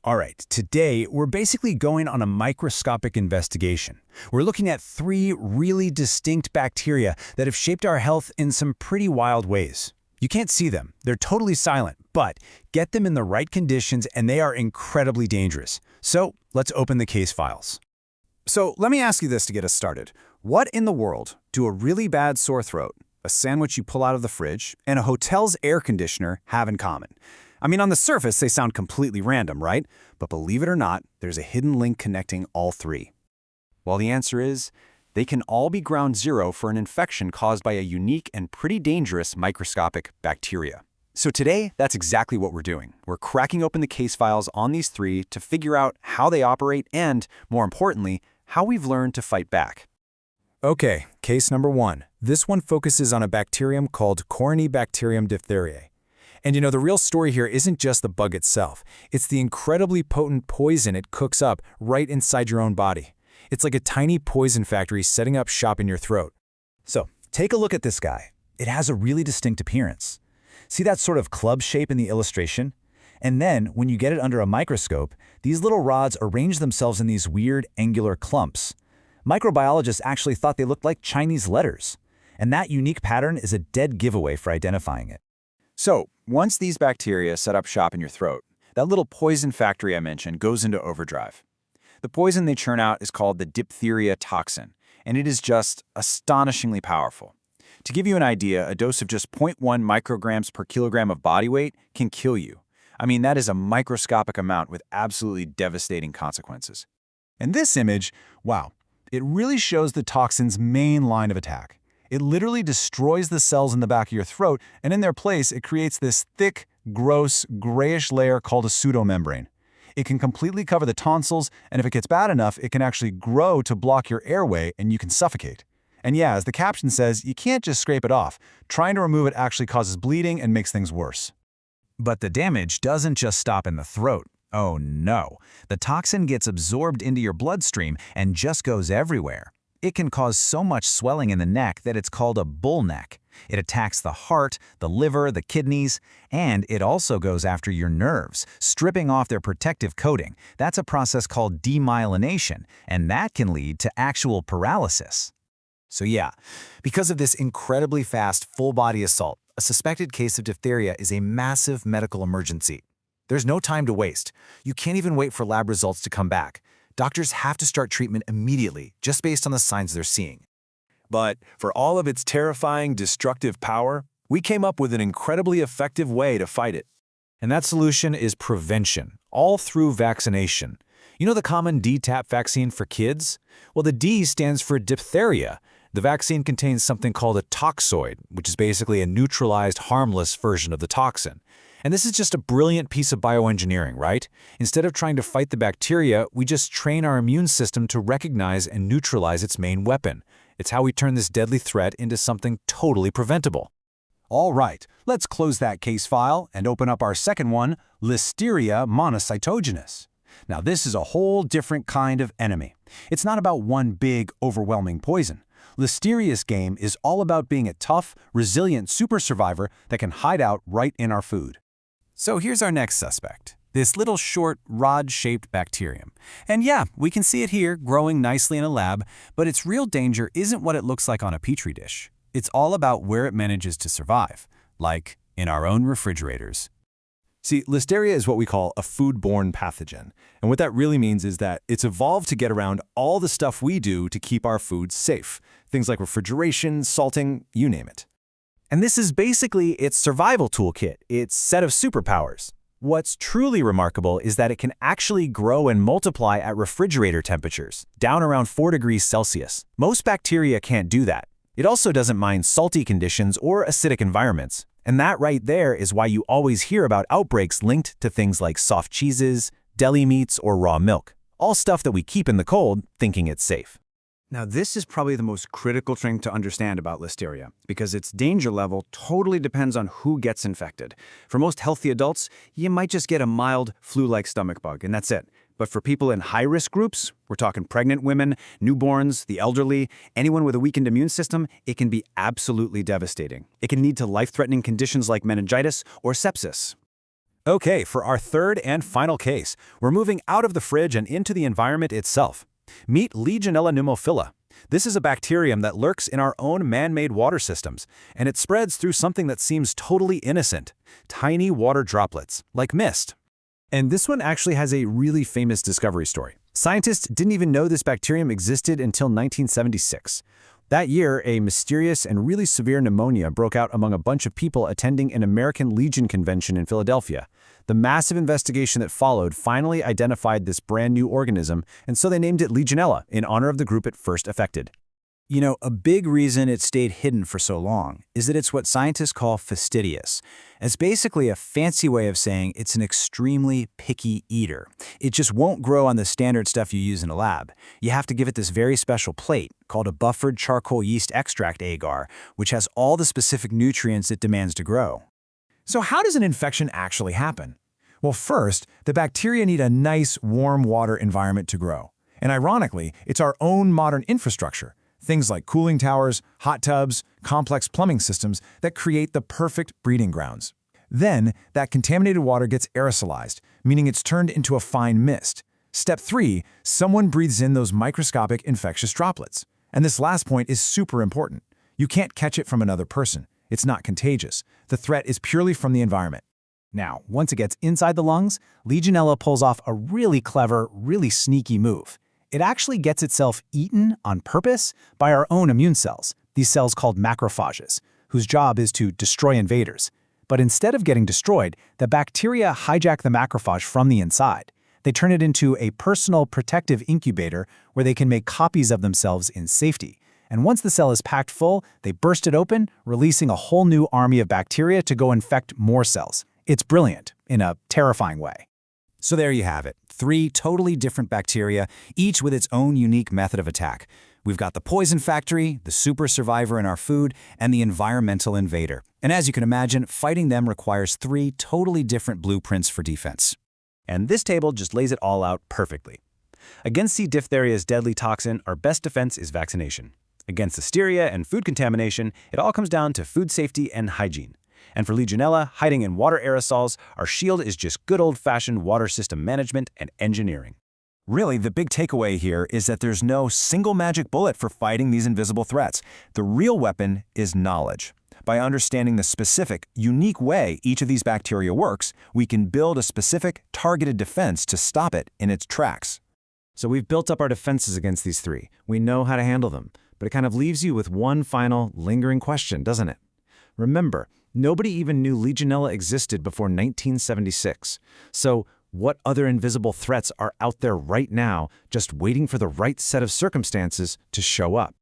All right, today we're basically going on a microscopic investigation. We're looking at 3 really distinct bacteria that have shaped our health in some pretty wild ways. You can't see them, they're totally silent, but get them in the right conditions and they are incredibly dangerous. So let's open the case files. So let me ask you this to get us started. What in the world do a really bad sore throat, a sandwich you pull out of the fridge, and a hotel's air conditioner have in common? I mean, on the surface, they sound completely random, right? But believe it or not, there's a hidden link connecting all 3. Well, the answer is, they can all be ground zero for an infection caused by a unique and pretty dangerous microscopic bacteria. So today, that's exactly what we're doing. We're cracking open the case files on these 3 to figure out how they operate and, more importantly, how we've learned to fight back. Okay, case number 1. This one focuses on a bacterium called Corynebacterium diphtheriae. And the real story here isn't just the bug itself. It's the incredibly potent poison it cooks up right inside your own body. It's like a tiny poison factory setting up shop in your throat. So, take a look at this guy. It has a really distinct appearance. See that sort of club shape in the illustration? And then, when you get it under a microscope, these little rods arrange themselves in these weird, angular clumps. Microbiologists actually thought they looked like Chinese letters. And that unique pattern is a dead giveaway for identifying it. So, once these bacteria set up shop in your throat, that little poison factory I mentioned goes into overdrive. The poison they churn out is called the diphtheria toxin, and it is just astonishingly powerful. To give you an idea, a dose of just 0.1 micrograms per kilogram of body weight can kill you. I mean, that is a microscopic amount with absolutely devastating consequences. And this image, wow, it really shows the toxin's main line of attack. It literally destroys the cells in the back of your throat, and in their place, it creates this thick, gross, grayish layer called a pseudomembrane. It can completely cover the tonsils, and if it gets bad enough, it can actually grow to block your airway, and you can suffocate. And yeah, as the caption says, you can't just scrape it off. Trying to remove it actually causes bleeding and makes things worse. But the damage doesn't just stop in the throat. Oh no. The toxin gets absorbed into your bloodstream and just goes everywhere. It can cause so much swelling in the neck that it's called a bull neck. It attacks the heart, the liver, the kidneys, and it also goes after your nerves, stripping off their protective coating. That's a process called demyelination, and that can lead to actual paralysis. So yeah, because of this incredibly fast full-body assault, a suspected case of diphtheria is a massive medical emergency. There's no time to waste. You can't even wait for lab results to come back. Doctors have to start treatment immediately, just based on the signs they're seeing. But for all of its terrifying, destructive power, we came up with an incredibly effective way to fight it. And that solution is prevention, all through vaccination. You know the common DTaP vaccine for kids? Well, the D stands for diphtheria. The vaccine contains something called a toxoid, which is basically a neutralized, harmless version of the toxin. And this is just a brilliant piece of bioengineering, right? Instead of trying to fight the bacteria, we just train our immune system to recognize and neutralize its main weapon. It's how we turn this deadly threat into something totally preventable. All right, let's close that case file and open up our second one, Listeria monocytogenes. Now this is a whole different kind of enemy. It's not about one big, overwhelming poison. Listeria's game is all about being a tough, resilient super survivor that can hide out right in our food. So here's our next suspect, this little short, rod-shaped bacterium. And yeah, we can see it here growing nicely in a lab, but its real danger isn't what it looks like on a petri dish. It's all about where it manages to survive, like in our own refrigerators. See, Listeria is what we call a foodborne pathogen. And what that really means is that it's evolved to get around all the stuff we do to keep our food safe. Things like refrigeration, salting, you name it. And this is basically its survival toolkit, its set of superpowers. What's truly remarkable is that it can actually grow and multiply at refrigerator temperatures, down around 4 degrees Celsius. Most bacteria can't do that. It also doesn't mind salty conditions or acidic environments. And that right there is why you always hear about outbreaks linked to things like soft cheeses, deli meats, or raw milk. All stuff that we keep in the cold, thinking it's safe. Now, this is probably the most critical thing to understand about Listeria, because its danger level totally depends on who gets infected. For most healthy adults, you might just get a mild flu-like stomach bug, and that's it. But for people in high-risk groups, we're talking pregnant women, newborns, the elderly, anyone with a weakened immune system, it can be absolutely devastating. It can lead to life-threatening conditions like meningitis or sepsis. Okay, for our third and final case, we're moving out of the fridge and into the environment itself. Meet Legionella pneumophila. This is a bacterium that lurks in our own man-made water systems, and it spreads through something that seems totally innocent: tiny water droplets, like mist. And this one actually has a really famous discovery story. Scientists didn't even know this bacterium existed until 1976. That year, a mysterious and really severe pneumonia broke out among a bunch of people attending an American Legion convention in Philadelphia. The massive investigation that followed finally identified this brand new organism, and so they named it Legionella in honor of the group it first affected. You know, a big reason it stayed hidden for so long is that it's what scientists call fastidious. It's basically a fancy way of saying it's an extremely picky eater. It just won't grow on the standard stuff you use in a lab. You have to give it this very special plate called a buffered charcoal yeast extract agar, which has all the specific nutrients it demands to grow. So how does an infection actually happen? Well, first, the bacteria need a nice, warm water environment to grow. And ironically, it's our own modern infrastructure, things like cooling towers, hot tubs, complex plumbing systems that create the perfect breeding grounds. Then, that contaminated water gets aerosolized, meaning it's turned into a fine mist. Step 3, someone breathes in those microscopic infectious droplets. And this last point is super important. You can't catch it from another person. It's not contagious. The threat is purely from the environment. Now, once it gets inside the lungs, Legionella pulls off a really clever, really sneaky move. It actually gets itself eaten on purpose by our own immune cells, these cells called macrophages, whose job is to destroy invaders. But instead of getting destroyed, the bacteria hijack the macrophage from the inside. They turn it into a personal protective incubator where they can make copies of themselves in safety. And once the cell is packed full, they burst it open, releasing a whole new army of bacteria to go infect more cells. It's brilliant, in a terrifying way. So there you have it, 3 totally different bacteria, each with its own unique method of attack. We've got the poison factory, the super survivor in our food, and the environmental invader. And as you can imagine, fighting them requires 3 totally different blueprints for defense. And this table just lays it all out perfectly. Against C. diphtheria's deadly toxin, our best defense is vaccination. Against Listeria and food contamination, it all comes down to food safety and hygiene. And for Legionella, hiding in water aerosols, our shield is just good old-fashioned water system management and engineering. Really, the big takeaway here is that there's no single magic bullet for fighting these invisible threats. The real weapon is knowledge. By understanding the specific, unique way each of these bacteria works, we can build a specific, targeted defense to stop it in its tracks. So we've built up our defenses against these 3. We know how to handle them. But it kind of leaves you with one final, lingering question, doesn't it? Remember, nobody even knew Legionella existed before 1976. So what other invisible threats are out there right now, just waiting for the right set of circumstances to show up?